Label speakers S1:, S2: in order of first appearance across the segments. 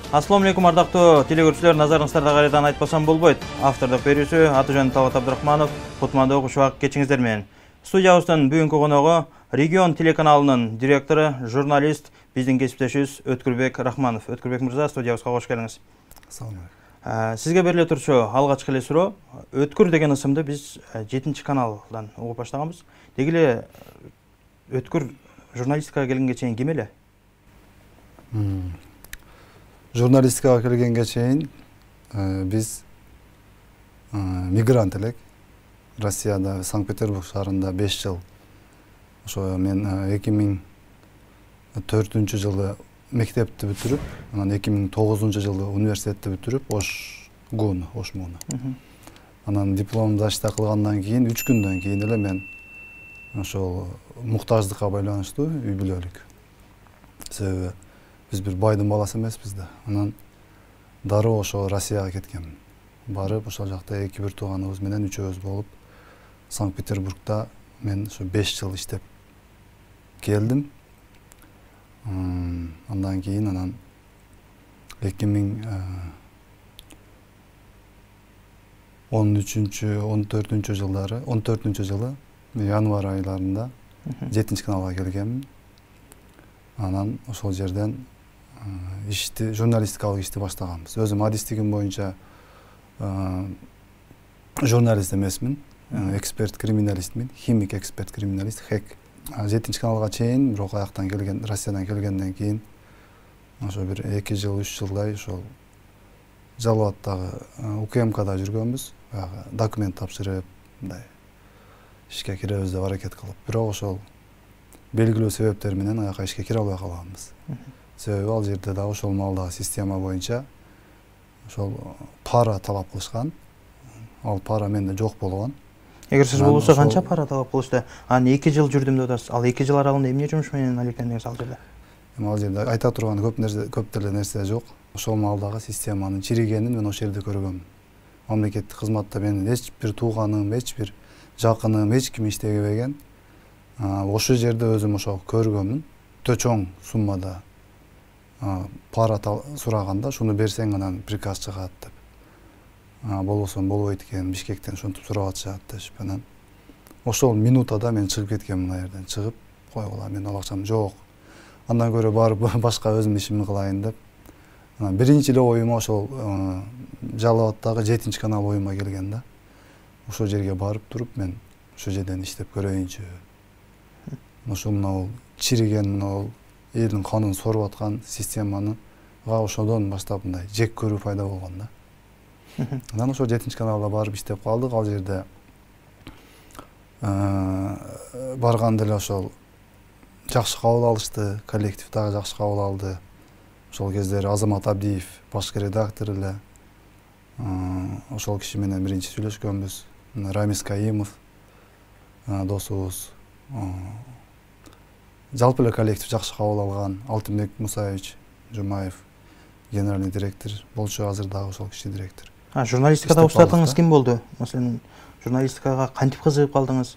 S1: Assalamu алейкум, ардактуу телекөрүүчүлөр, назарыңыздарда кайрадан айтпасам болбойт. Автордук берүүчү Атыжан Талгат Абдырахманов, Кутмандагы кушак кечиңиздер менен. Студиябыздын бүгүнкү коногу Регион телеканалынын директору, журналист, биздин кесиптешибиз Өткүрбек Рахманов. Өткүрбек мырза, студиябызга кош келиңиз.
S2: Assalamu alaikum.
S1: Сизге бериле турчу алгачкы эле суроо. Өткүр деген ысымды биз 7-каналдан угуп баштаганбыз. Деги эле Өткүр журналистикага келгенге чейин ким эле?
S2: Журналистикага келгенге чейин биз мигрант элек. Россияда, Санкт-Петербург шаарында 5 жыл. Ошо мен 2004 жылы мектепти бүтүрүп, анан 2009 жылы университетти бүтүрүп, Ош муну. Анан дипломду ачта кылгандан кийин 3 күндөн кийин эле мен ошол муктаждыкка байланыштуу үй бүлөлүк. Себеби биз бир байдын баласы эмеспиз да. Анан дароо ошо Россияга кеткенмин. Барып ошол жакта 2-1 тууганыбыз менен үчөөбүз болуп, Санкт-Петербургда мен ошо 5 жыл иштеп келдим. Андан кийин 2013-14 жылы январь айларында 7-каналга келгенмин. Анан ошол жерден журналистикалык ишти баштаганбыз. Өзүм адистигим боюнча журналист эмесмин, эксперт криминалистмин, химик эксперт криминалист, ХЭК. 7-каналга чейин, бирок аяктан келген, Россиядан келгенден кийин ошо бир 2 жыл, 3 жылдай ошол Жалал абадтагы УКМКда жүргөнбүз. Документ тапшырып, мындай ишке киребиз деп аракет кылып. Бирок ошол белгилүү себептер менен аяка ишке кире албай калганбыз. Себеби ал жерде да ошол маалдагы система боюнча ошол пара талап кылышкан. Ал пара менде жок болгон.
S1: Эгер сиз болбосо канча пара талап кылышты? Анан 2 жыл жүрдүм деп атасыз. Ал 2 жыл аралыгында эмне жумуш менен алектендиңиз ал жерде?
S2: Ал жерде айта турган көп деле нерсе жок. Ошол маалдагы системанын чиригенин мен ошол жерде көргөм. Мамлекеттик кызматта менин эч бир тууганым, эч бир жакыным, эч ким иштебеген. Ошол жерде өзүм ошо көргөмүн. Чоң суммада пара сураганда, шуну берсең анан приказ чыгат деп. Болбосо болбойт экен, Бишкектен ошентип сурап атышат деп. Анан ошол минутада мен чыгып кеткенмин ал жерден. Чыгып койгула, мен ал акчам жок. Андан көрө барып башка өзүм ишимди кылайын деп. Биринчи эле оюма ошол Жалал абадтагы 7-канал оюма келген да. Ошол жерге барып туруп мен ошол жерден иштеп көрөйүнчү. Ошол мына чириген, мына элдин канын соруп аткан системаны ошодон баштап мындай жек көрүү пайда болгон да. Анан ошол 7-каналда барып иштеп калдык. Ал жерде барганда эле ошол жакшы кабыл алышты, коллектив дагы жакшы кабыл алды. Ошол кездери Азамат Абдиев башкы редактор эле. Ошол киши менен биринчи сүйлөшкөнбүз. Рамис Каимов досубуз. Жалпы эле коллектив жакшы кабыл алган. Алтынбек Мусаевич Жумаев генеральный директор болчу, азыр дагы ошол киши директор.
S1: Журналистикада устатыңыз ким болду? Маселен, журналистикага кантип кызыгып калдыңыз?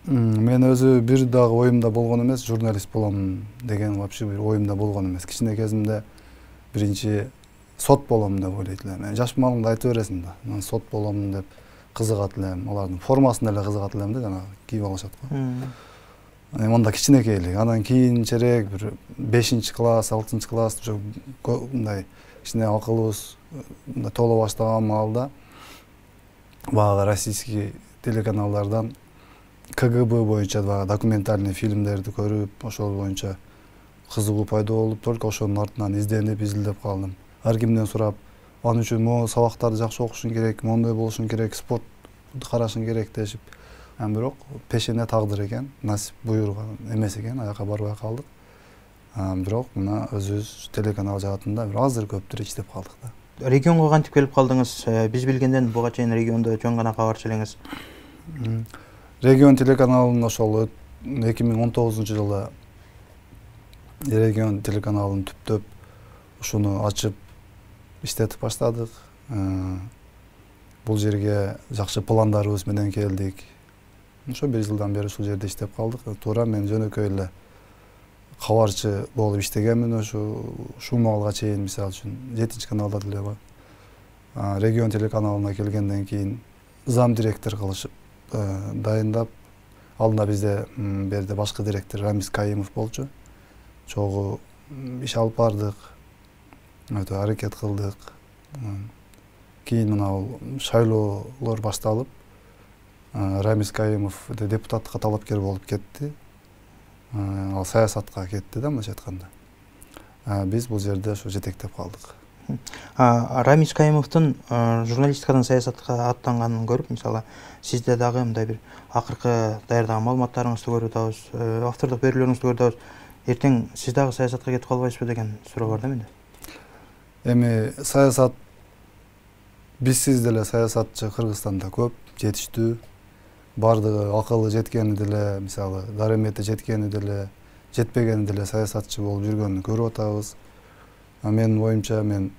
S2: Мен өзү бир дагы оюмда болгон эмес, журналист болом деген вообще бир оюмда болгон эмес. Кичине кезимде биринчи сот болом деп ойлойт элем. Жаш малыңды айтып бересиң да. Мен сот болом деп кызыгат элем. Алардын формасына эле кызыгат элем да, жана кийип алышат го. Мында кичинекейлик. Андан кийинчерээк бир 5-класс, 6-класс ошо мындай кичине акылыбыз толо баштаган маалда баягы российский телеканалдардан КГБ боюнча документальный фильмдерди көрүп, ошол боюнча кызыгуу пайда болуп, только ошонун артынан изденип, изилдеп калдым. Ар кимден сурап, ал үчүн могу сабактарды жакшы окушуң керек, мондой болушуң керек, спорт карашың керек дешип. Бирок пешене тагдыр экен, насип буйруган эмес экен, аяка барбай калдык. Бирок мына өзүбүз телеканал жаатында бир азыр көптүр иштеп калдык да.
S1: Регионго кантип келип калдыңыз? Биз билгенден буга чейин региондо жөн гана кабарчы элеңиз.
S2: Регион телеканалын ошол 2019 жылы Регион телеканалын түптөп ушуну ачып иштетип баштадык. Бул жерге жакшы пландарыбыз менен келдик. Ошо 1 жылдан бери ушул жерде иштеп калдык. Туура мен жөнөкөй эле кабарчы болуп иштегенмин ошо Шумалга чейин, мисалы үчүн 7 каналда деле бар. Регион телеканалына келгенден кийин зам директор кылышып дайындап, алдында бизде берде башкы директор Рамис Кайымов болчу. Чогуу иш алып бардык, өтө аракет кылдык. Кийин мына шайлоолор башталып, Рамис Кайымов депутатка талапкер болуп кетти. Ал саясатка кетти да, мындайча айтканда. Биз бул жерде ошо жетектеп калдык.
S1: Рамис Кайымовдун журналистикадан саясатка аттанганын көрүп, мисалы, сизде дагы мындай бир акыркы даярдаган маалыматтарыңызды көрүп атабыз, автордук берүүлөрүңүздү көрүп атабыз. Эртең сиз дагы саясатка кетип калбайсызбы деген суроо бар да менде.
S2: Эми саясат, бизсиз деле саясатчы Кыргызстанда көп, жетиштүү. Бардыгы акылы жеткени деле, мисалы, дарымети жеткени деле, жетпегени деле саясатчы болуп жүргөнүн көрүп атабыз. Менин оюмча, мен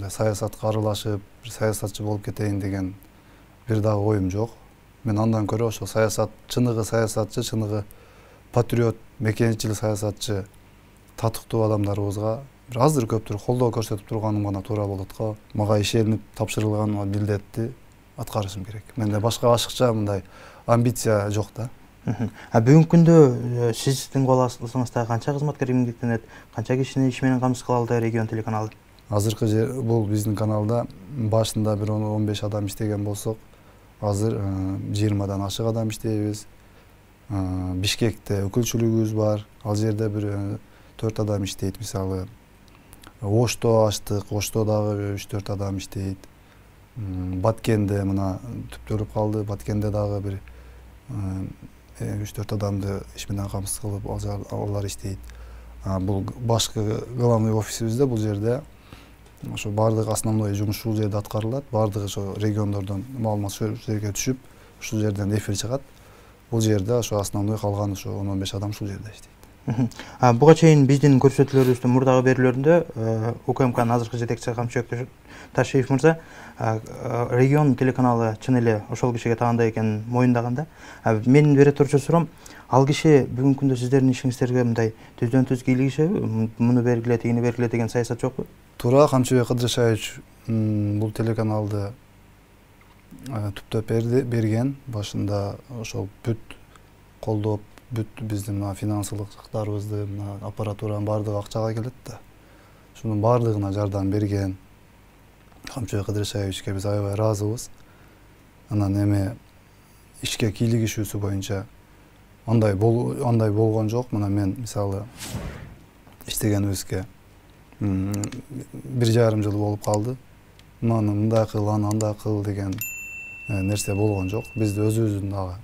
S2: саясатка аралашып, саясатчы болуп кетейин деген бир дагы оюм жок. Мен андан көрө ошо саясат, чыныгы саясатчы, чыныгы патриот, мекенчил саясатчы татыктуу адамдарыбызга бир азыр көптүр колдоо көрсөтүп турганым гана туура болот го. Мага ишенип тапшырылган милдетти аткарышым керек. Менде башка ашыкча мындай амбиция жок да.
S1: Бүгүнкү күндө сиздин кол астыңызда канча кызматкер эмгектенет, канча кишини иш менен камсыз кыла алды регион телеканалы?
S2: Азыркы бул биздин каналда башында бир 15 адам иштеген болсок, азыр 20дан ашык адам иштейбиз. Бишкекте өкүлчүлүгүбүз бар. Ал жерде бир 4 адам иштейт, мисалы. Ошто ачтык, Ошто дагы 3-4 адам иштейт. Баткенде мына түптөлүп калды. Баткенде дагы бир 3-4 адамды иш менен камсыз кылып алар иштейт. Бул башкы главный офисибизде, бул жерде ошо бардык основной жумуш ушул жерде аткарылат. Бардыгы ошо региондордон маалымат ушул жерге түшүп, ушул жерден эфир чыгат. Бул жерде ошо основной калган ошо 10-15 адам ушул жерде иштейт.
S1: Буга чейин биздин көрсөтүүлөрүбүздүн мурдагы берүүлөрүндө УКМКнын азыркы жетекчиси Камчыбек Ташиев мырза регион телеканалы чын эле ошол кишиге тагандай экенин моюндаганда, менин бере турчу суроом, ал киши бүгүнкү күндө сиздердин ишиңиздерге мындай түздөн түз кийлигишеби? Муну бергиле, тигини бергиле деген саясат жокпу?
S2: Туура, Камчыбек Кыдыршаевич бул телеканалды түптөп берген. Башында ошол бүт колдоп, бүт биздин финансылык жактарыбызды, аппаратуранын баардыгы акчага келет да. Шунун баардыгына жардам берген Камчыбек Кыдыршаевичке биз аябай ыраазыбыз. Анан эми ишке кийлигишүүсү боюнча андай болгон жок. Мына мен мисалы иштегенибизге 1,5 жыл болуп калды. Маны мындай кыл, аны андай кыл деген нерсе болгон жок. Бизде өзүбүздүн дагы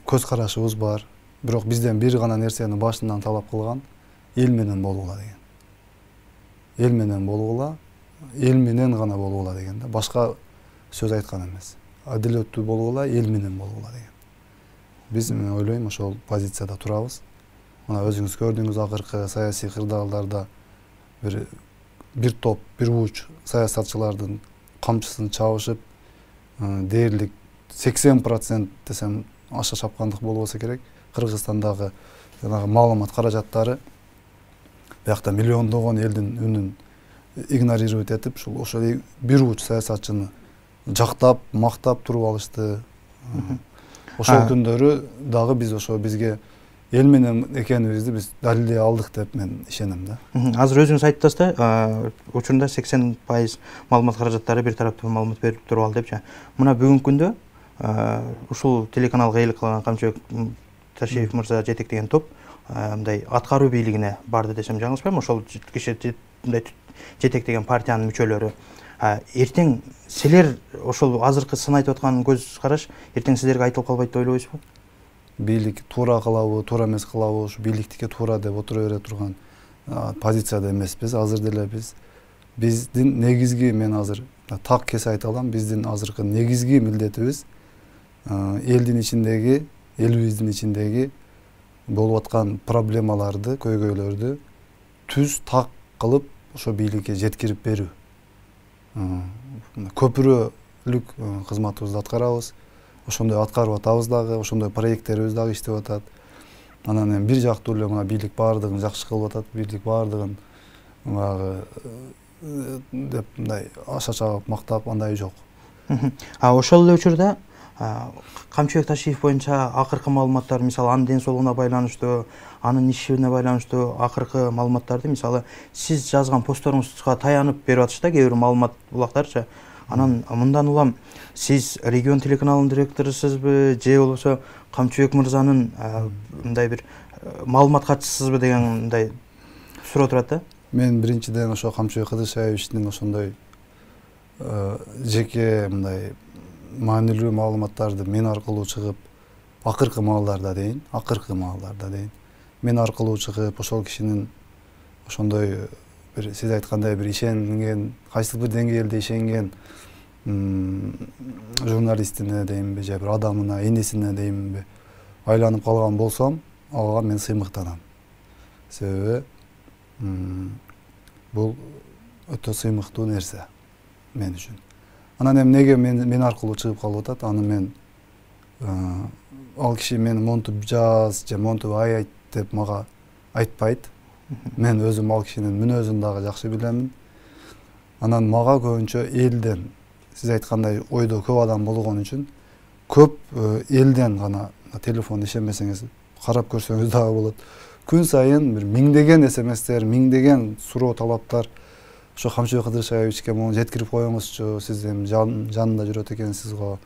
S2: көз карашыбыз бар. Бирок бизден бир гана нерсени башынан талап кылган: эл менен болгула деген. Эл менен болгула, эл менен гана болгула деген да. Башка сөз айткан эмес. Адилеттүү болгула, эл менен болгула деген. Биз, мен ойлойм, ошол позицияда турабыз. Мына өзүңүз көрдүңүз, акыркы саясий кырдаалдарда бир топ, бир уч саясатчылардын камчысын чабышып, дээрлик 80% десем аша чапкандык болбосо керек. Кыргызстандагы жанагы маалымат каражаттары биякта миллиондогон элдин үнүн игнорировать этип, ошол бир уч саясатчыны жактап, мактап туруп алышты. Ошол күндөрү дагы биз ошо бизге эл менен экенибизди биз далилдей алдык деп мен ишенем да.
S1: Азыр өзүңүз айттыңыз да, учурунда 80% маалымат каражаттары бир тараптуу маалымат берип туруп ал депчи. Мына бүгүнкү күндө ушул телеканалга ээлик кылган Камчыбек Ташиев мырза жетектеген топ мындай аткаруу бийлигине барды десем жаңылышпайм. Ошол киши мындай жетектеген партиянын мүчөлөрү. Эртең силер ошол азыркы сын айтып аткан көз караш эртең силерге айтылып калбайт деп ойлойсузбу?
S2: Бийлик туура кылабы, туура эмес кылабы, ушу бийликтике туура деп отура бере турган позицияда эмеспиз. Азыр деле биздин негизги, мен азыр так кесе айта алам, биздин азыркы негизги милдетибиз элдин ичиндеги, элибиздин ичиндеги болуп аткан проблемаларды, көйгөйлөрдү түз так кылып ошо бийликке жеткирип берүү. Көпүрөлүк кызматыбызды аткарабыз. Ошондой аткарып атабыз дагы, ошондой проекттерибиз дагы иштеп атат. Анан эми бир жактуу эле мына бийлик баардыгын жакшы кылып атат, бийлик баардыгын баягы деп мындай аша чагып мактап андай жок.
S1: Ошол эле учурда Камчыбек Ташиев боюнча акыркы маалыматтар, мисалы анын ден соолугуна байланыштуу, анын ишине байланыштуу акыркы маалыматтарды мисалы сиз жазган постторуңузга таянып берип атышты да кээ бир маалымат булактарчы. Анан мындан улам сиз регион телеканалынын директорусузбу же болбосо Камчыбек мырзанын мындай бир маалымат катчысысызбы деген мындай суроо турат да.
S2: Мен биринчиден ошо Камчыбек Кыдыршаевичтин ошондой жеке мындай маанилүү маалыматтарды мен аркылуу чыгып, акыркы маалдарда дейин, мен аркылуу чыгып, ошол кишинин ошондой бир сиз айткандай бир ишенген, кайсыл бир деңгээлде ишенген журналистине дейинби, же бир адамына, энесине дейинби айланып калган болсом, ага мен сыймыктанам. Себеби бул өтө сыймыктуу нерсе мен үчүн. Анан эми неге мен аркылуу чыгып калып атат? Аны мен ал киши мени монтуп жаз же монтуп айт деп мага айтпайт. Мен өзүм ал кишинин мүнөзүн дагы жакшы билемин. Анан мага көбүнчө элден, сиз айткандай ойдо көп адам болгон үчүн көп элден гана телефон ишенбесеңиз карап көрсөңүз дагы болот. Күн сайын бир миңдеген смстер, миңдеген суроо талаптар ошо Камчыбек Кыдыршаевичке мону жеткирип коюңузчу, сиз эми жанында жүрөт экенсиз го.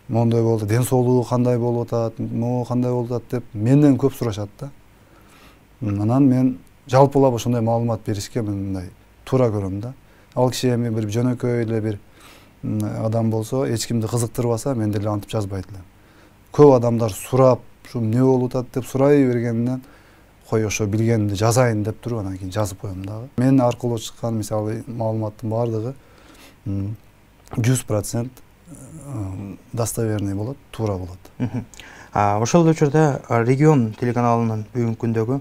S2: Мондой болду, ден соолугу кандай болуп атат, могу кандай болуп атат деп менден көп сурашат да. Анан мен жалпылап ошондой маалымат беришке мындай туура көрөм да. Ал киши эми бир жөнөкөй эле бир адам болсо, эч кимди кызыктырбаса, мен деле антип жазбайт элем. Көп адамдар сурап, ушу эмне болуп атат деп сурай бергенден кой ошо билгенимди жазайын деп туруп анан кийин жазып коем дагы. Мен аркылуу чыккан мисалы маалыматтын баардыгы 100% достоверный болот, туура болот.
S1: Ошол эле учурда регион телеканалынын бүгүнкү күндөгү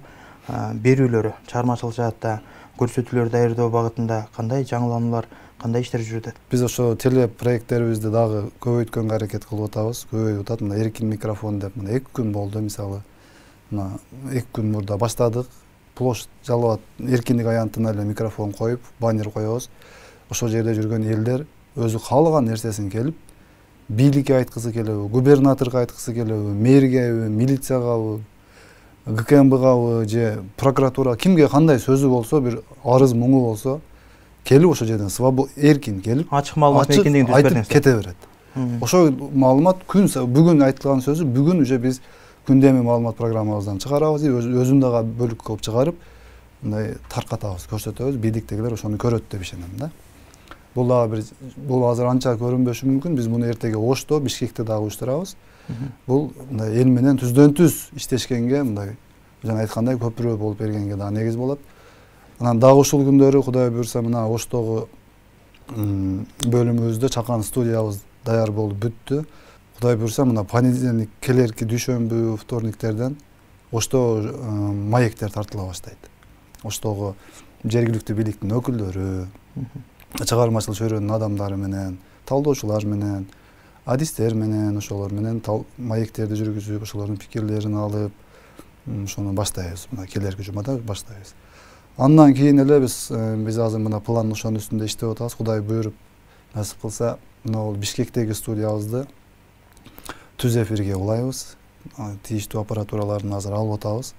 S1: берүүлөрү, чыгармачылык жаатта көрсөтүүлөр даярдоо багытында кандай жаңылануулар, кандай иштер жүрүп атат? Биз
S2: ошо телепроекттерибизди дагы көбөйткөнгө аракет кылып атабыз. Көбөйүп атат. Мына эркин микрофон деп мына 2 күн болду мисалы. Мына 2 күн мурда баштадык. Площадь Жалал абад эркиндик аянтына эле микрофон коюп, баннер коебуз. Ошол жерде жүргөн элдер өзү каалаган нерсесин келип, бийликке айткысы келеби, губернаторго айткысы келеби, мэргеби, милициягабы, ГКМБгабы же прокуратура кимге кандай сөзү болсо, бир арыз муңу болсо, келип ошол жерден эркин келип,
S1: ачык маалымат эркиндигин түзүп бердиңиз.
S2: Кете берет. Ошол маалымат бүгүн айтылган сөзү бүгүн уже биз күндөмү маалымат программабыздан чыгарабыз, өзүн дагы бөлүк кылып чыгарып, мындай таркатабыз, көрсөтөбүз, бийликтегилер ошону көрөт деп ишенем да. Бул дагы бул азыр анча көрүнбөшү мүмкүн, биз муну эртеге Ошто, Бишкекте дагы уюштурабыз. Бул мындай эл менен түздөн-түз иштешкенге, мындай жана айткандай көпүрө болуп бергенге дагы негиз болот. Анан дагы ушул күндөрү Кудай буйрса мына Оштогу бөлүмүбүздө чакан студиябыз даяр болуп бүттү. Кудай буйрса мына понедельник, келерки дүйшөмбү, вторниктерден Ошто маектер тартыла баштайт. Оштогу жергиликтүү бийликтин өкүлдөрү, чыгармачылык чөйрөнүн адамдары менен, талдоочулар менен, адистер менен, ошолор менен маектерди жүргүзүп, ошолордун пикирлерин алып, ошону баштайбыз. Мына келерки жумада баштайбыз. Андан кийин эле биз азыр мына план ошонун үстүндө иштеп атабыз. Кудай буйруп, насип кылса, мына Бишкектеги студиябызды түз эфирге улайбыз. Тийиштүү аппаратураларын азыр алып атабыз.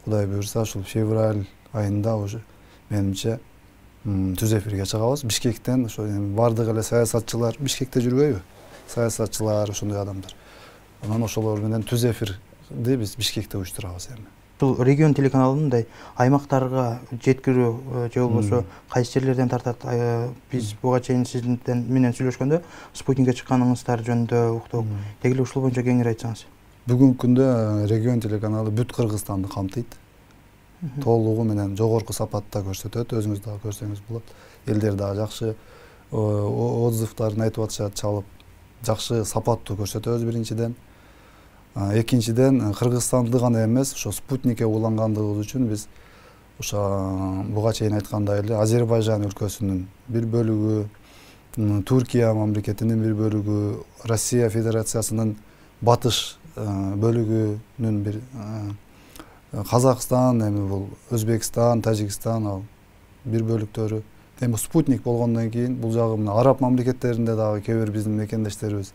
S2: Кудай буйрса, ушул февраль айында уже менимче түз эфирге чыгабыз. Бишкектен ошо бардык эле саясатчылар Бишкекте жүрбөйбү? Саясатчылар, ошондой адамдар. Анан ошолор менен түз эфирди биз Бишкекте уюштурабыз эми.
S1: Бул регион телеканалындай аймактарга жеткирүү же болбосо кайсы жерлерден тартат? Биз буга чейин сиздин менен сүйлөшкөндө спутникке чыкканыңыздар жөнүндө уктук. Деги эле ушул боюнча кеңири айтсаңыз.
S2: Бүгүнкү күндө регион телеканалы бүт Кыргызстанды камтыйт. Толугу менен жогорку сапатта көрсөтөт. Өзүңүз дагы көрсөңүз болот. Элдер дагы жакшы отзывдарын айтып атышат, чалып жакшы сапаттуу көрсөтөбүз биринчиден. Экинчиден Кыргызстанды гана эмес, ошо спутникке улангандыгыбыз үчүн биз ошо буга чейин айткандай эле Азербайжан өлкөсүнүн бир бөлүгү, Туркия мамлекетинин бир бөлүгү, Россия Федерациясынын батыш бөлүгүнүн бир Казакстан, эми бул Өзбекстан, Тажикстан ал бир бөлүктөрү. Эми спутник болгондон кийин бул жагы мына араб мамлекеттеринде дагы кээ бир биздин мекендештерибиз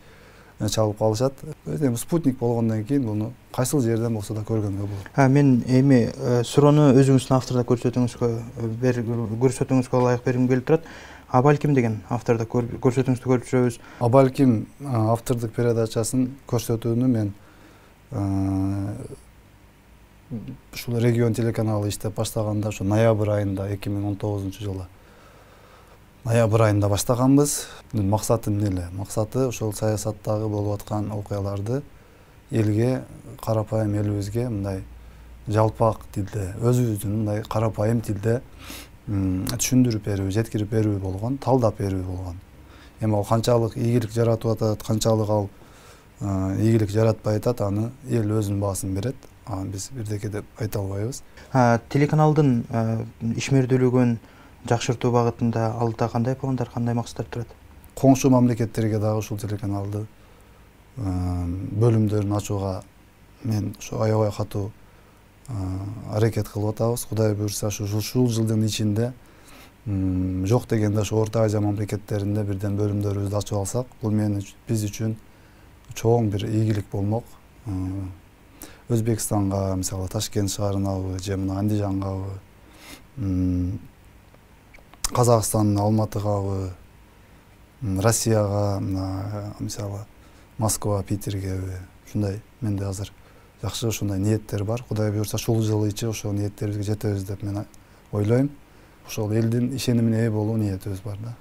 S2: чалып калышат. Эми спутник болгондон кийин буну кайсыл жерден болсо да көргөнгө болот.
S1: Мен эми суроону өзүңүздүн автордо көрсөтүүңүзгө ылайык бергим келип турат. Абалким деген автордо көрсөтүүңүздү көрүп жүрөбүз.
S2: Абалким автордук передачасын көрсөтүүнү мен ушул регион телеканалы иштеп баштаганда ошо ноябрь айында 2019 жылы ноябрь айында баштаганбыз. Максаты эмне эле? Максаты ошол саясаттагы болуп аткан окуяларды элге, карапайым элибизге мындай жалпак тилде, өзүбүздүн мындай карапайым тилде түшүндүрүп берүү, жеткирип берүү болгон, талдап берүү болгон. Эми ал канчалык ийгилик жаратып атат, канчалык ал ийгилик жаратпай атат, аны эл өзүнүн баасын берет. Биз бирдеке деп айта албайбыз.
S1: Телеканалдын ишмердүүлүгүн жакшыртуу багытында алдыда кандай пландар, кандай максаттар турат?
S2: Коңшу мамлекеттерге дагы ушул телеканалды бөлүмдөрүн ачууга мен ошо аябай катуу аракет кылып атабыз. Кудай буюрса ушул жылдын ичинде жок дегенде ошо Орто Азия мамлекеттеринде бирден бөлүмдөрүбүздү ачып алсак, бул биз үчүн чоң бир ийгилик болмок. Өзбекстанга, мисалы Ташкент шаарынабы, же мына Андижангабы, Казакстандын Алматыгабы, Россияга, мисалы Москва, Питергеби, ушундай менде азыр жакшы ушундай ниеттер бар. Кудай буюрса ушул жыл ичи ошол ниеттерибизге жетебиз деп мен ойлойм. Ошол элдин ишенимине ээ болуу ниетибиз бар да.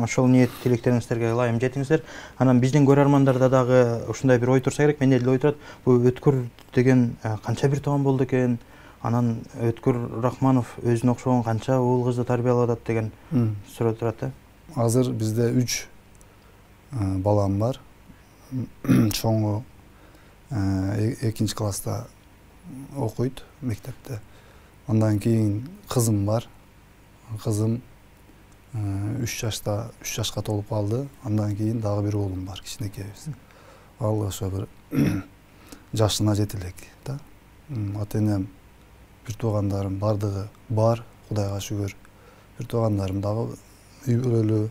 S1: Ошол ниет тилектериңиздерге ылайым жетиңиздер. Анан биздин көрөрмандарда дагы ушундай бир ой турса керек. Менде эле ой турат. Бул Өткүр деген канча бир тууган болду экен? Анан Өткүр Рахманов өзүнө окшогон канча уул кызды тарбиялап атат деген суроо турат да.
S2: Азыр бизде 3 балам бар. Чоңу 2 класста окуйт мектепте. Андан кийин кызым бар. Кызым 3 жашка толуп калды. Андан кийин дагы бир уулум бар, кичинекейбиз. Ал ошо бир жашына жете элек да. Ата-энем, бир туугандарым бардыгы бар, Кудайга шүгүр. Бир туугандарым дагы үй бүлөлүү.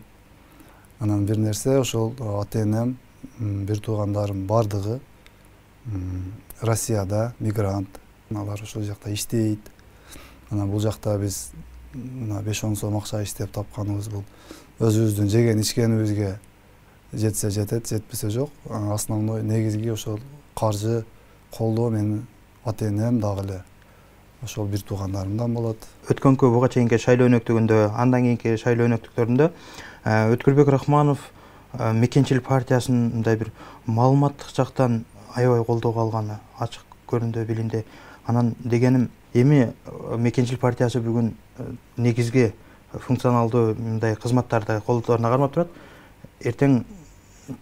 S2: Анан бир нерсе ошол ата-энем, бир туугандарым бардыгы Россияда мигрант. Алар ошол жакта иштейт. Анан бул жакта биз 5-10 сом акча иштеп тапканыбыз бул өзүбүздүн жеген ичкенибизге жетсе жетет, жетпесе жок. Основной негизги ошол каржы колдоо менин ата-энем дагы эле ошол бир туугандарымдан болот. Өткөнкү
S1: буга чейинки шайлоо өнөктүгүндө, андан кийинки шайлоо өнөктүктөрүндө Өткүрбек Рахманов Мекенчилик партиясынын мындай бир маалыматтык жактан аябай колдоого алганы ачык көрүндү, билинди. Анан дегеним, эми Мекенчилик партиясы бүгүн негизги функционалдуу мындай кызматтарды колдооруна кармап турат. Эртең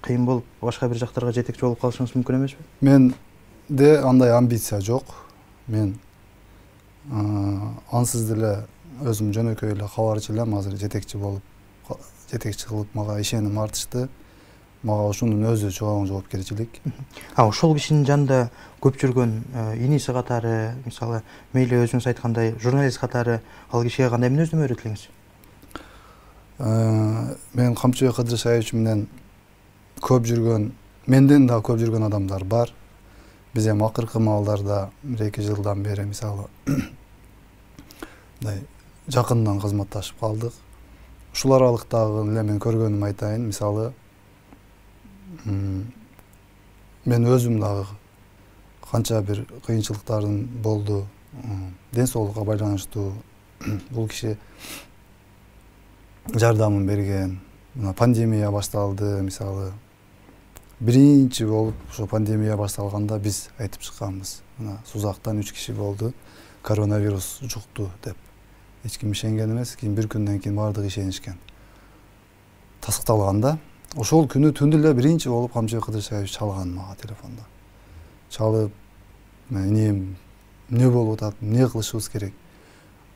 S1: кыйын болуп башка бир жактарга жетекчи болуп калышыңыз мүмкүн эмеспи?
S2: Менде андай амбиция жок. Мен ансыз деле өзүм жөнөкөй эле кабарчы элем. Азыр жетекчи кылып мага ишеним артышты. Мага ушунун өзү чоң жоопкерчилик.
S1: Ошол кишинин жанында көп жүргөн иниси катары, мисалы, мейли өзүңүз айткандай, журналист катары ал кишиге кандай мүнөздөмө үйрөтүлдүңүз?
S2: Мен Камчыбек Кыдыршаевич менен көп жүргөн, менден да көп жүргөн адамдар бар. Биз эми акыркы маалдарда 1-2 жылдан бери мисалы жакындан кызматташып калдык. Ушул аралыктагы эле мен көргөнүм айтайын. Мисалы, мен өзүм дагы канча бир кыйынчылыктарым болду. Ден соолукка байланыштуу бул киши жардамын берген. Пандемия башталды, мисалы. Биринчи болуп ошо пандемия башталганда биз айтып чыкканбыз. Сузактан 3 киши болду, коронавирус жукту деп. Эч ким ишенген эмес, кийин бир күндөн кийин бардыгы ишенишкен. Тасыкталганда ошол күнү түндө эле биринчи болуп Камчыбек Кыдыршаевич чалган мага телефондо. Чалып, эмне болуп атат, эмне кылышыбыз керек?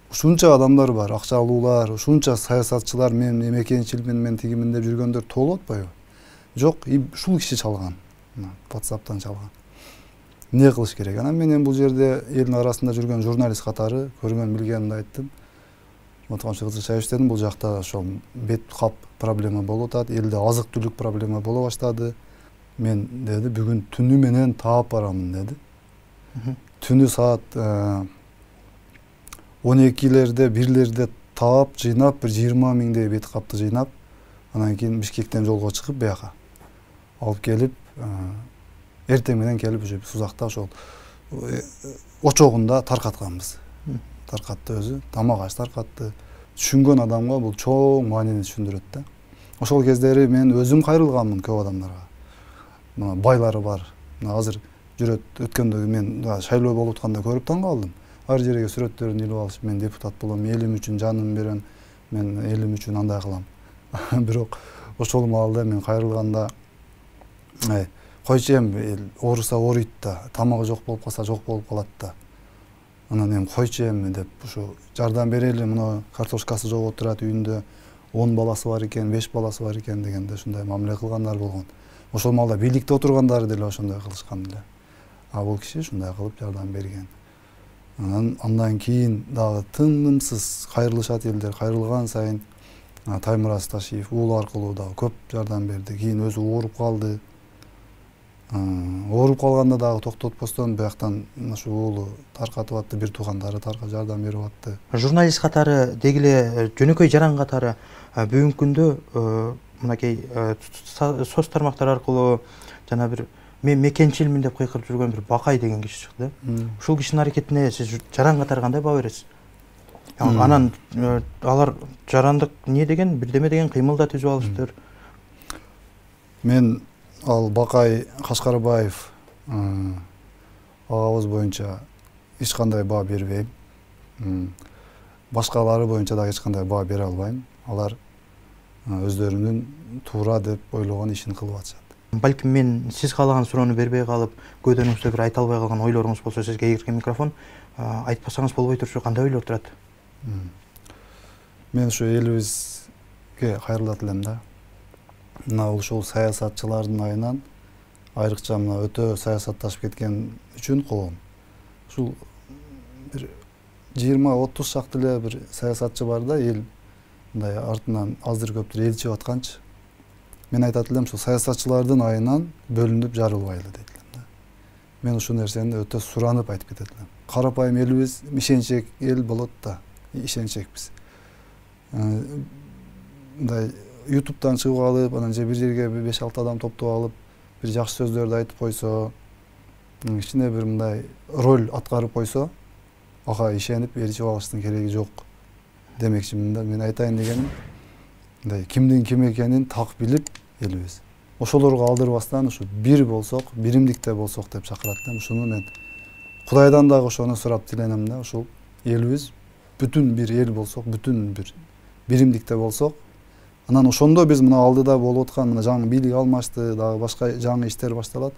S2: Ушунча адамдар бар, акчалуулар, ушунча саясатчылар, мен мекенчилмин, мен тигимин деп жүргөндөр толуп атпайбы? Жок, ушул киши чалган. WhatsApp'тан чалган. эмне кылыш керек? Анан мен бул жерде элдин арасында жүргөн журналист катары көргөн билгенимди айттым. Отгончу кызыкча иштедим. Бул жакта ошол бет кап проблема болуп атат, элде азык түлүк проблема боло баштады. Мен деди бүгүн түнү менен таап барамын деди. Түнү саат 12-лерде, 1-лерде таап, жыйнап, бир 20 миңдей бет капты жыйнап, анан кийин Бишкектен жолго чыгып бияка алып келип, эртең менен келип уже Сузакта ошол очогунда таркатканбыз. Таркатты өзү, тамак аш таркатты. Түшүнгөн адамга бул чоң маанини түшүндүрөт да. Ошол кездери мен өзүм кайрылганмын көп адамдарга. Мына байлары бар. Азыр жүрөт, өткөндө мен шайлоо болуп атканда көрүп таң калдым. Ар жерге сүрөттөрүн илип алышып, мен депутат болом, элим үчүн жаным берем, мен элим үчүн андай кылам. Бирок ошол маалда мен кайрылганда койчу эми эл ооруса ооруйт да, тамагы жок болуп калса жок болуп калат да. Анан эми койчу эми деп ушу жардам берели, мына картошкасы жок отурат үйүндө, 10 баласы бар экен, 5 баласы бар экен дегенде ушундай мамиле кылгандар болгон. Ошол маалда бийликте отургандары деле ошондой кылышкан эле. А бул киши ушундай кылып жардам берген. Андан кийин дагы тынымсыз кайрылышат элдер, кайрылган сайын Таймураз Ташиев уулу аркылуу дагы көп жардам берди. Кийин өзү ооруп калды. Ооруп калганда дагы токтотпостон бияктан ушу уулу таркатып атты, бир туугандары жардам берип атты.
S1: Журналист катары, дегиле жөнөкөй жаран катары бүгүнкү күндө мынакей соц тармактар аркылуу жана бир мен мекенчилмин деп кыйкырып жүргөн бир Бакай деген киши чыкты. Ушул кишинин аракетине сиз жаран катары кандай баа бересиз? Анан алар жарандык эмне деген, бирдеме деген кыймыл да түзүп алыштыр.
S2: Мен ал Бакай Кашкарбаев агабыз боюнча эч кандай баа бербейм. Башкалары боюнча да эч кандай баа бере албайм. Алар өздөрүнүн туура деп ойлогон ишин кылып атышат.
S1: Балким мен сиз каалаган суроону бербей калып, көйдөнүңүздө бир айта албай калган ойлоруңуз болсо, сизге ийгиликке микрофон, айтпасаңыз болбой турчу, кандай ойлор турат?
S2: Мен ушу элибизге кайрылат элем да. Мына ушул саясатчылардын айынан айрыкча мына өтө саясатташып кеткен үчүн коом. Ушул бир 20-30 шакты эле бир саясатчы бар да, эл мындай артынан аздыр көптүр элчип атканчы. Мен айтат элем, ушул саясатчылардын айынан бөлүнүп жарылбайлы дейт элем да. Мен ушул нерсени өтө суранып айтып кетет элем. Карапайым элибиз ишенчек эл болот да, ишенчекпиз. Мындай YouTube'дан чыгып алып, анан же бир жерге 5-6 адам топтоп алып, бир жакшы сөздөрдү айтып койсо, кичине бир мындай роль аткарып койсо, ага ишенип ээрчип алыштын кереги жок демекчимин да. Мен айтайын дегеним, мындай кимдин ким экенин так билип элибиз. Ошолорго алдырбастан ушу бир болсок, биримдикте болсок деп чакырат да. Ушуну мен Кудайдан дагы ошону сурап тиленем да. Ушул элибиз бүтүн бир эл болсок, бүтүн бир биримдикте болсок, анан ошондо биз мына алдыда болуп аткан мына жаңы бийлик алмашты, дагы башка жаңы иштер башталат.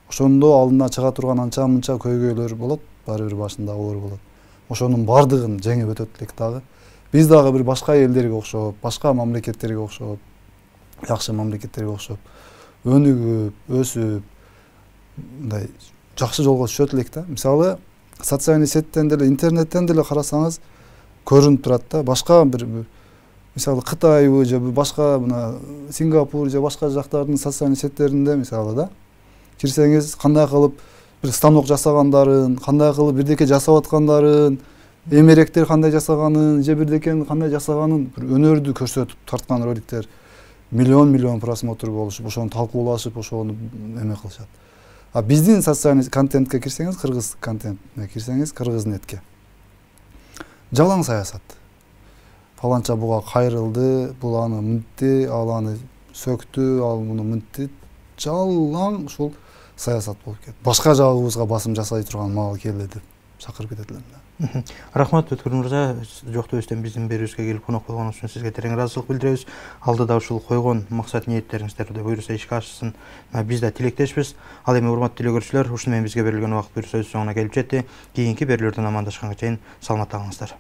S2: Ошондо алдына чыга турган анча-мынча көйгөйлөр болот, баары бир башында оор болот. Ошонун бардыгын жеңип өтөт элек дагы. Биз дагы бир башка элдерге окшоп, башка мамлекеттерге окшоп, жакшы мамлекеттерге окшоп өнүгүп, өсүп, мындай жакшы жолго түшөт элек да. Мисалы, социальный сеттен деле, интернеттен деле карасаңыз көрүнүп турат да. Башка бир мисалы Кытайбы же башка мына Сингапур же башка жактардын социальный сеттеринде мисалы да кирсеңиз, кандай кылып бир станок жасагандарын, кандай кылып бирдеке жасап аткандарын, эмеректер кандай жасаганын, же бирдекени кандай жасаганын, бир өнөрдү көрсөтүп тарткан роликтер миллион просмотр болушуп, ошону талкуулашып, ошону эме кылышат. А биздин социальный контентке кирсеңиз, кыргыз контентине кирсеңиз, кыргыз нетке жалаң саясат. Фаланча буга кайрылды, бул аны мынтты, ал аны сөктү, ал муну мынтты, жалаң ушул саясат болуп кетти. Башка жагыбызга басым жасай турган маал келди деп чакырып кетет элем да.
S1: Рахмат Өткөр мырза, жоктобузден биздин берүүбүзгө келип конок болгонуңуз үчүн сизге терең ыраазычылык билдиребиз. Алдыда ушул койгон максат ниеттериңиздерди буюрса ишке ашсын. Биз да тилектешпиз. Ал эми урматтуу теле көрүүчүлөр, ушуну менен бизге берилген убакыт буюрса өз соңуна келип жетти. Кийинки берүүлөрдөн амандашканга чейин саламатта калыңыздар.